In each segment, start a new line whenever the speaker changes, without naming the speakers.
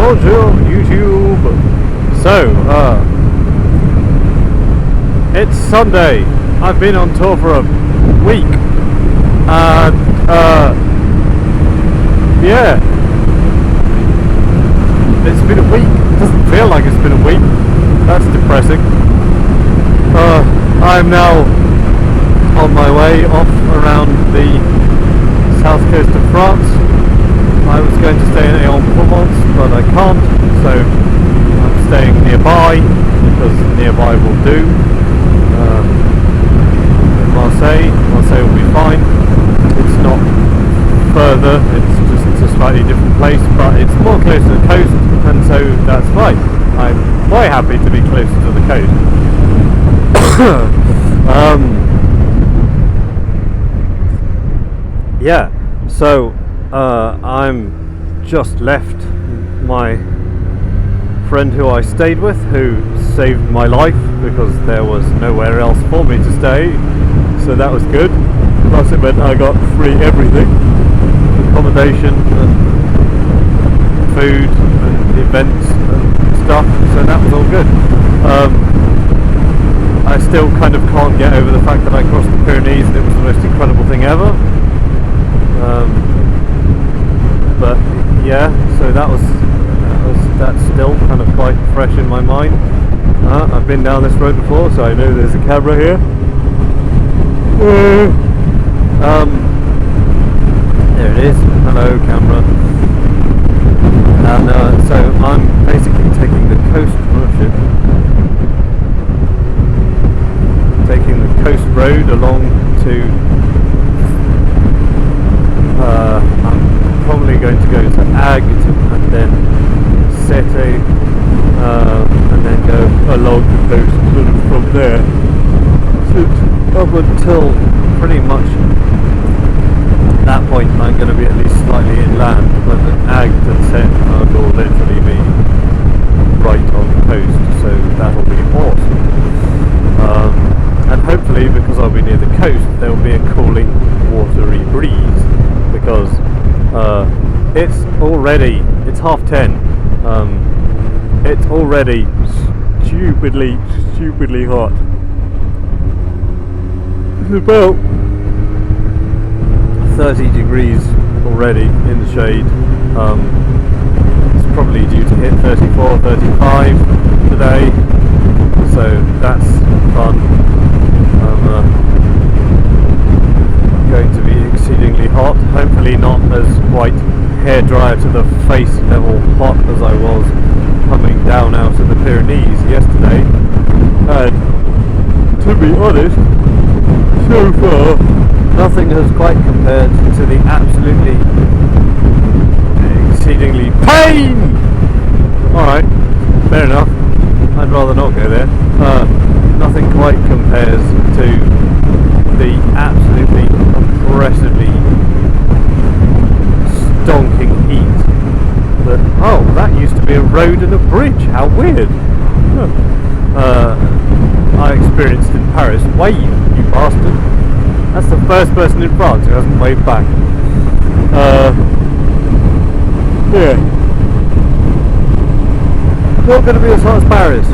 Bonjour YouTube. So, it's Sunday. I've been on tour for a week, and yeah, it's been a week. It doesn't feel like it's been a week. That's depressing. I'm now on my way off around the south coast of France. I was going to stay in Aix-en-Provence, but I can't, so I'm staying nearby, because nearby will do. In Marseille will be fine. It's not further, it's a slightly different place, but it's more close to the coast, and so that's fine. I'm quite happy to be closer to the coast. Yeah, so I'm just left my friend who I stayed with, who saved my life because there was nowhere else for me to stay, so that was good. Plus it meant I got free everything, accommodation and food and events and stuff, so that was all good. I still kind of can't get over the fact that I crossed the Pyrenees and it was the most incredible thing ever. But yeah, so that's still kind of quite fresh in my mind. I've been down this road before, so I know there's a camera here. There it is. Hello, camera. And so I'm basically taking the coast road along to. I'm probably going to go to Agde and then Sete, and then go along the coast sort of from there. So up until pretty much that point I'm going to be at least slightly inland, but Agde and Sete will literally be right on the coast, so that'll be awesome. And hopefully, because I'll be near the coast, there will be a cooling, watery breeze, because it's 10:30. It's already stupidly hot. It's about 30 degrees already in the shade. It's probably due to hit 34, 35 today, so that's fun. Going to be exceedingly hot, hopefully not as quite hair dryer to the face level hot as I was coming down out of the Pyrenees yesterday. And to be honest, so far nothing has quite compared to the absolutely exceedingly pain. Alright, fair enough, I'd rather not go there. Nothing quite compares to the absolutely oppressively stonking heat that used to be a road and a bridge. How weird. I experienced in Paris. Wave, you bastard. That's the first person in France who hasn't waved back. Yeah, not going to be as hot as Paris.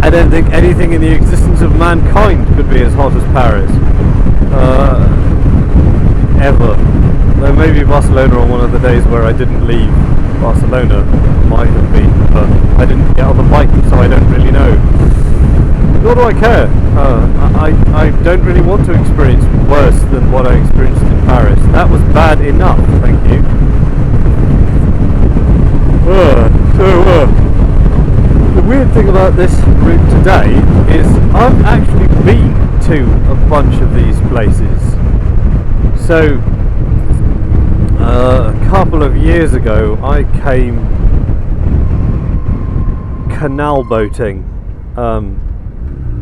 I don't think anything in the existence of mankind could be as hot as Paris. Ever. Though maybe Barcelona on one of the days where I didn't leave Barcelona might have been, but I didn't get on the bike, so I don't really know. Nor do I care. I don't really want to experience worse than what I experienced in Paris. That was bad enough, thank you. The weird thing about this route today is I've actually been to a bunch of these places. So a couple of years ago I came canal boating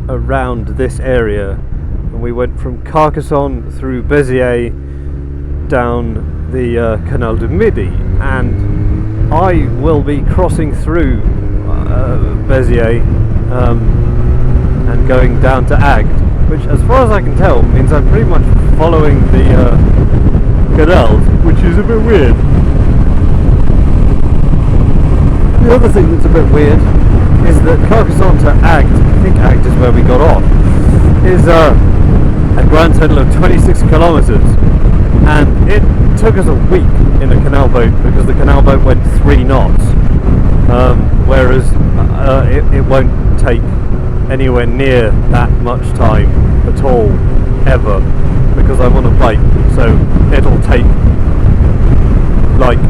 around this area, and we went from Carcassonne through Béziers down the Canal du Midi, and I will be crossing through Béziers and going down to Agde, which as far as I can tell means I'm pretty much following the canals, which is a bit weird. The other thing that's a bit weird is that Carcassonne to Agde, I think Agde is where we got off, is a grand total of 26 kilometres, and it took us a week in a canal boat because the canal boat went 3 knots, whereas it won't take anywhere near that much time at all, ever, because I'm on a bike, so it'll take like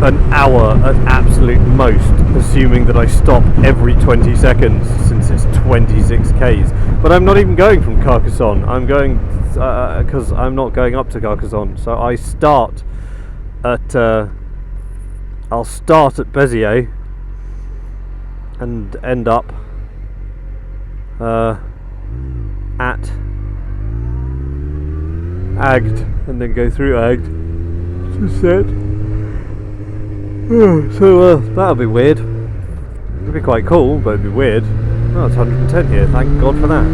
an hour at absolute most, assuming that I stop every 20 seconds since it's 26 k's. But I'm not even going from Carcassonne. I'm going because I'm not going up to Carcassonne. So I start at I'll start at Béziers and end up at Agde, and then go through Agde to set. So that'll be weird. It'll be quite cool, but it'll be weird. Oh, it's 110 here, thank God for that.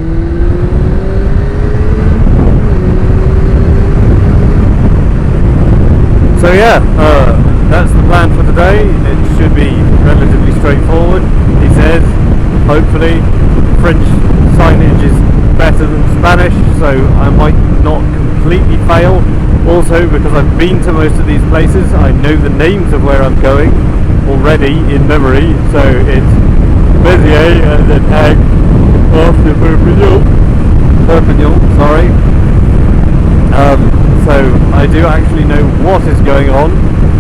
So yeah, that's the plan for today. It should be relatively straightforward. He says, hopefully, French signage is better than Spanish, so I might not completely fail. Also, because I've been to most of these places, I know the names of where I'm going already in memory. So it's Béziers and then Agde after Perpignan, sorry. So I do actually know what is going on,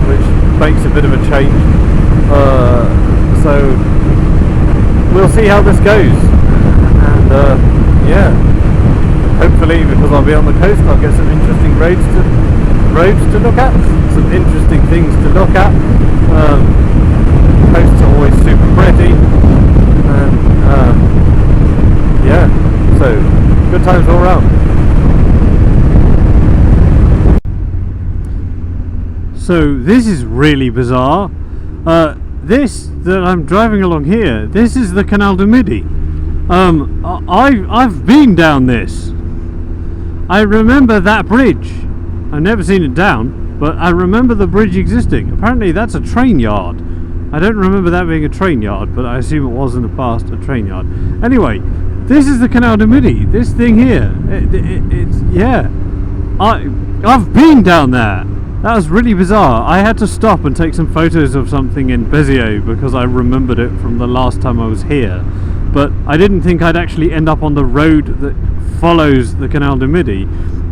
which makes a bit of a change. So we'll see how this goes, and yeah. Hopefully, because I'll be on the coast, I'll get some interesting roads to look at, some interesting things to look at. Coasts are always super pretty, and yeah, so good times all around. So this is really bizarre. This that I'm driving along here, this is the Canal du Midi. I've been down this. I remember that bridge. I've never seen it down, but I remember the bridge existing. Apparently that's a train yard. I don't remember that being a train yard, but I assume it was in the past a train yard. Anyway, this is the Canal du Midi. This thing here. It's yeah. I've been down there. That was really bizarre. I had to stop and take some photos of something in Béziers because I remembered it from the last time I was here. But I didn't think I'd actually end up on the road that follows the Canal du Midi,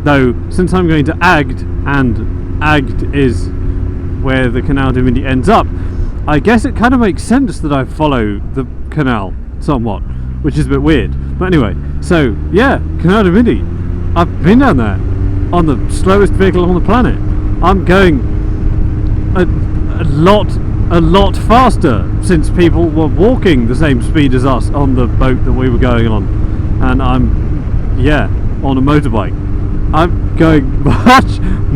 though since I'm going to Agde, and Agde is where the Canal du Midi ends up, I guess it kind of makes sense that I follow the canal somewhat, which is a bit weird. But anyway, so yeah, Canal du Midi. I've been down there on the slowest vehicle on the planet. I'm going a lot faster since people were walking the same speed as us on the boat that we were going on, and I'm on a motorbike. I'm going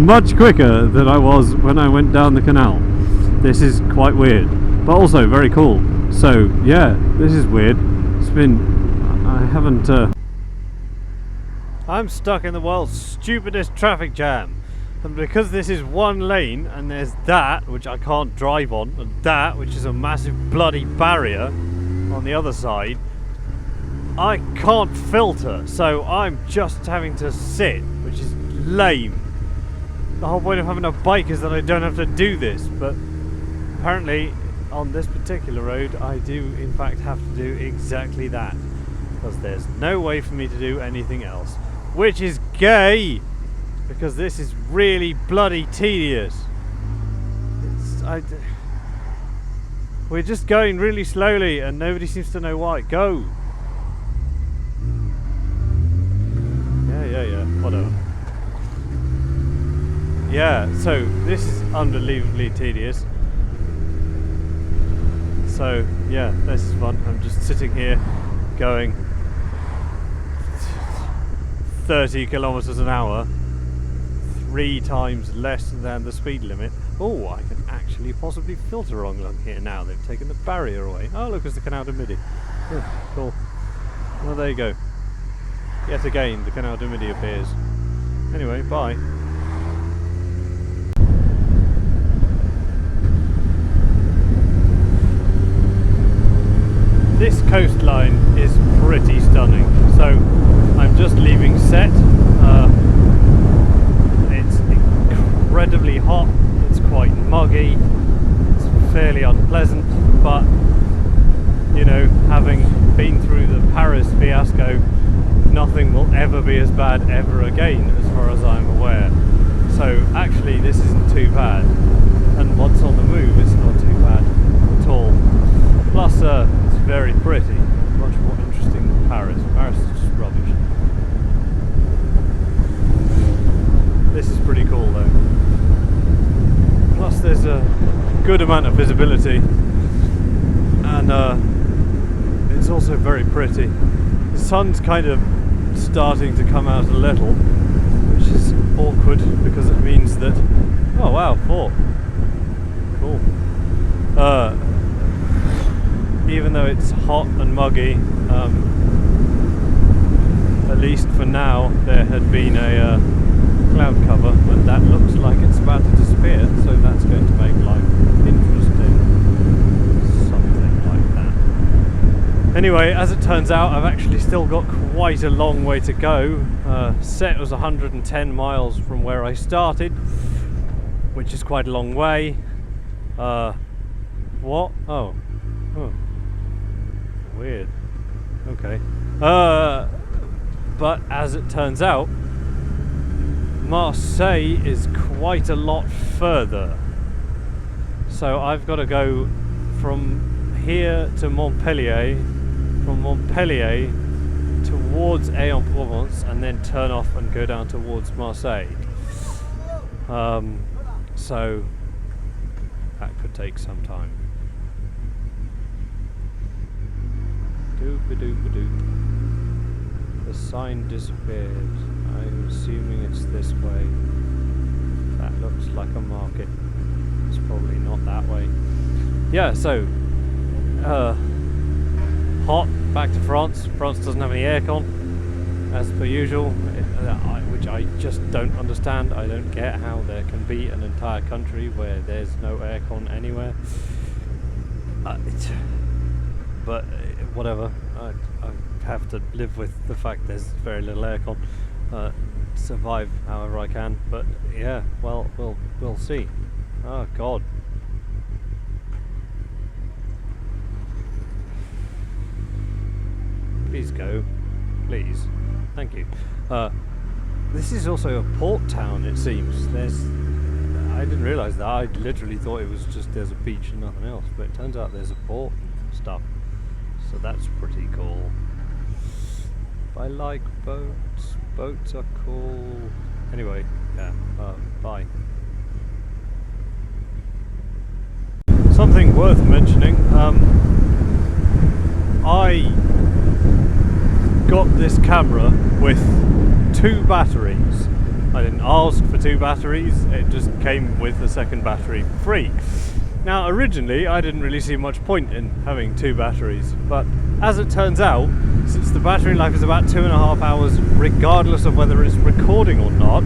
much quicker than I was when I went down the canal. This is quite weird, but also very cool. So yeah, this is weird. I haven't I'm stuck in the world's stupidest traffic jam. And because this is one lane, and there's that which I can't drive on, and that which is a massive bloody barrier on the other side, I can't filter, so I'm just having to sit, which is lame. The whole point of having a bike is that I don't have to do this, but apparently on this particular road I do in fact have to do exactly that, because there's no way for me to do anything else, which is gay! Because this is really bloody tedious. We're just going really slowly and nobody seems to know why. Go! Yeah, whatever. Yeah, so this is unbelievably tedious. So, yeah, this is fun. I'm just sitting here going 30 kilometers an hour. 3 times less than the speed limit. Oh, I can actually possibly filter along here now. They've taken the barrier away. Oh, look, it's the Canal du Midi. Yeah, cool. Well, there you go. Yet again, the Canal du Midi appears. Anyway, bye. this coastline is pretty stunning. So I'm just leaving Set. It's incredibly hot, it's quite muggy, it's fairly unpleasant, but you know, having been through the Paris fiasco, nothing will ever be as bad ever again as far as I'm aware. So actually this isn't too bad, and what's on the move is not too bad at all. Plus it's very pretty, much more interesting than Paris. Paris is just rubbish. This is pretty cool though. Plus there's a good amount of visibility, and it's also very pretty. The sun's kind of starting to come out a little, which is awkward because it means that, oh wow, 4. Cool. Even though it's hot and muggy, at least for now there had been a cloud cover, and that looks like it's about to disappear, so that's going to make life interesting. Something like that. Anyway, as it turns out, I've actually still got quite a long way to go. Set was 110 miles from where I started, which is quite a long way. What? Oh. Weird. Okay. But as it turns out, Marseille is quite a lot further. So I've got to go from here to Montpellier, from Montpellier towards Aix-en-Provence, and then turn off and go down towards Marseille. So that could take some time. Doop-a-doop-a-doop. The sign disappeared. I'm assuming it's this way. That looks like a market. It's probably not that way. Yeah, so hot, back to France. France doesn't have any aircon, as per usual, which I just don't understand. I don't get how there can be an entire country where there's no aircon anywhere. But whatever, I have to live with the fact there's very little aircon. Survive however I can, but yeah, well, we'll see. Oh God. Please go, please. Thank you. This is also a port town, it seems. I didn't realise that. I literally thought it was just there's a beach and nothing else, but it turns out there's a port and stuff. So that's pretty cool. I like boats. Boats are cool. Anyway, yeah, bye. Something worth mentioning, I got this camera with 2 batteries. I didn't ask for 2 batteries, it just came with a second battery free. Now originally I didn't really see much point in having 2 batteries, but as it turns out, since the battery life is about 2.5 hours regardless of whether it's recording or not,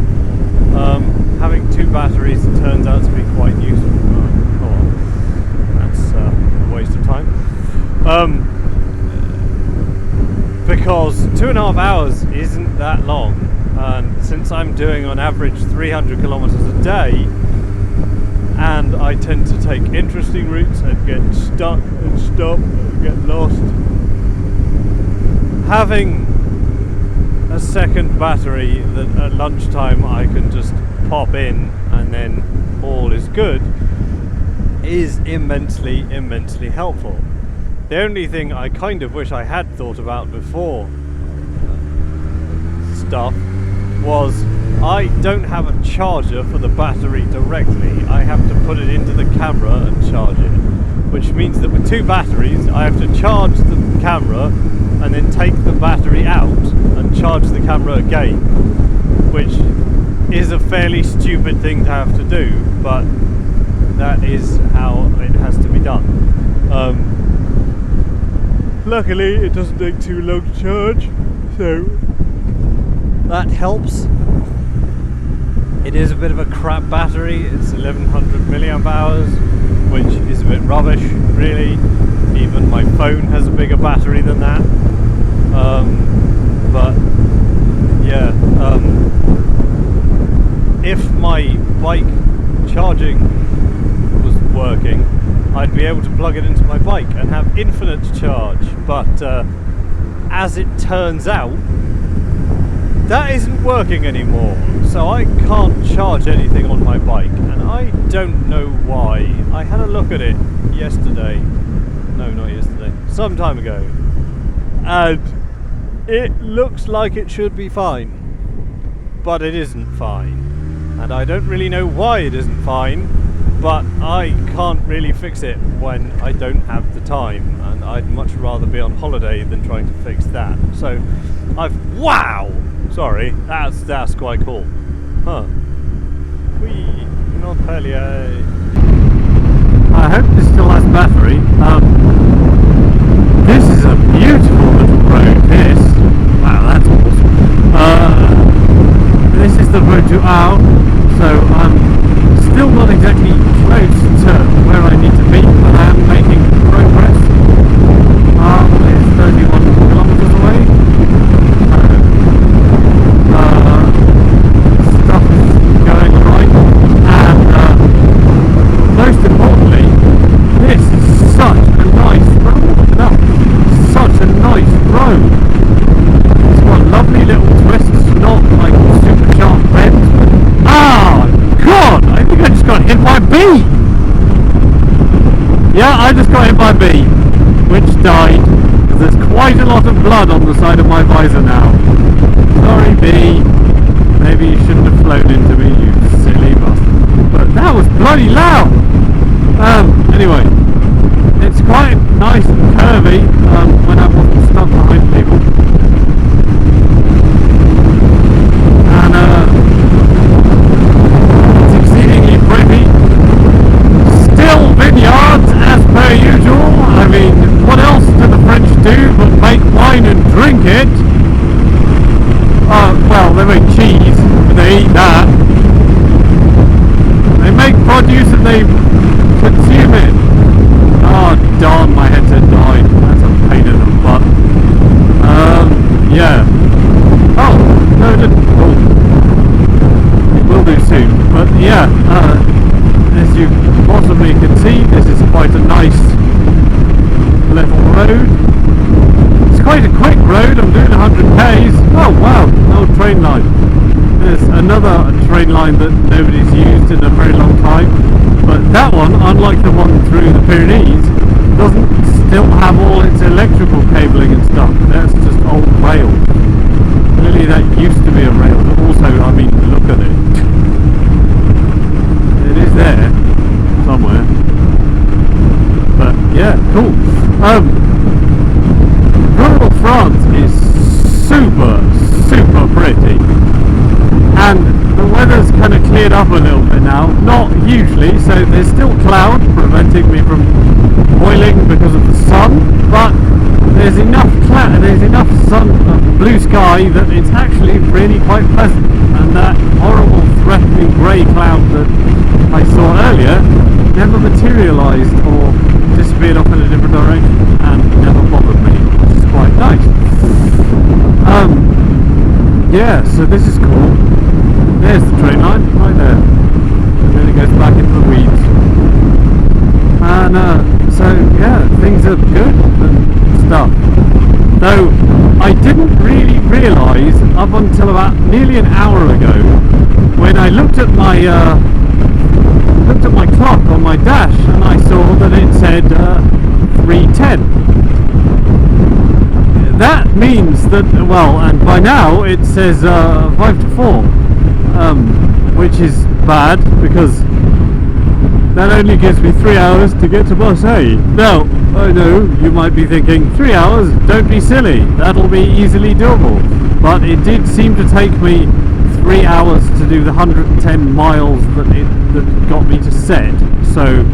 having 2 batteries turns out to be quite useful. That's a waste of time. Because 2.5 hours isn't that long, and since I'm doing on average 300 kilometers a day, and I tend to take interesting routes and get stuck and stop and get lost, having a second battery that at lunchtime I can just pop in and then all is good is immensely helpful. The only thing I kind of wish I had thought about before stuff was I don't have a charger for the battery directly. I have to put it into the camera and charge it, which means that with 2 batteries I have to charge the camera and then take the battery out and charge the camera again, which is a fairly stupid thing to have to do, but that is how it has to be done. Luckily it doesn't take too long to charge, so that helps. It is a bit of a crap battery, it's 1100 milliamp hours, which is a bit rubbish really. even my phone has a bigger battery than that. But yeah, if my bike charging was working, I'd be able to plug it into my bike and have infinite charge. But as it turns out, that isn't working anymore, so I can't charge anything on my bike, and I don't know why. I had a look at it yesterday. No, not yesterday. Some time ago. And it looks like it should be fine. But it isn't fine. And I don't really know why it isn't fine, but I can't really fix it when I don't have the time. And I'd much rather be on holiday than trying to fix that. So wow! Sorry, that's quite cool. Huh. Oui, Montpellier. I hope this still has battery. This is a beautiful little road, this. Wow, that's awesome. This is the road to Arles, so I'm still not exactly close to where I need to be, but I am making progress. It's 31 kilometers away. Stuff is going right, and most importantly, this is such a nice road. Such a nice road. It's got lovely little twists, not like super sharp bends. Ah, God! I think I just got hit by a bee. Yeah, I just got hit by a bee, which died. There's quite a lot of blood on the side of my visor now. Sorry, bee. Maybe you shouldn't have flown into me, you silly bastard. But that was bloody loud! Anyway. It's quite nice and curvy when I wasn't stuck behind people. And it's exceedingly pretty. Still vineyards as per usual. I mean, what else do the French do but make wine and drink it? Well, they make cheese, but they eat that. They make produce and they consume it. Oh darn, my headset died. That's a pain in the butt. Yeah. Oh, no it didn't. Oh. It will do soon. But yeah, as you possibly can see, this is quite a nice little road. It's quite a quick road. I'm doing 100 k's. Oh wow, no train line. There's another train line that nobody's used in a very long time. But that one, unlike the one through the Pyrenees, doesn't still have all its electrical cabling and stuff. That's just old rails. Clearly that used to be a rail, but also, I mean, look at it. It is there, somewhere. But, yeah, cool. Rural France is super pretty. And the weather's kind of cleared up a little bit now, not hugely, so there's still cloud preventing me from boiling because of the sun, but there's enough sun, blue sky, that it's actually really quite pleasant, and that horrible threatening grey cloud that I saw earlier never materialised or disappeared off in a different direction and never bothered me, which is quite nice. Yeah, so this is cool. There's the train line, right there. And then it goes back into the weeds. And so, yeah, things are good and stuff. Though, I didn't really realise up until about nearly an hour ago, when I looked at my clock on my dash, and I saw that it said 3:10. That means that, well, and by now it says 5 to 4, which is bad because that only gives me 3 hours to get to Marseille. Now, I know you might be thinking, 3 hours? Don't be silly, that'll be easily doable. But it did seem to take me 3 hours to do the 110 miles that got me to set, so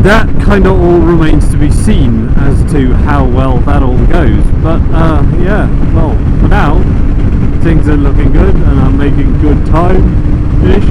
that kind of all remains to be seen as to how well that all goes. But yeah, well, for now things are looking good and I'm making good time-ish.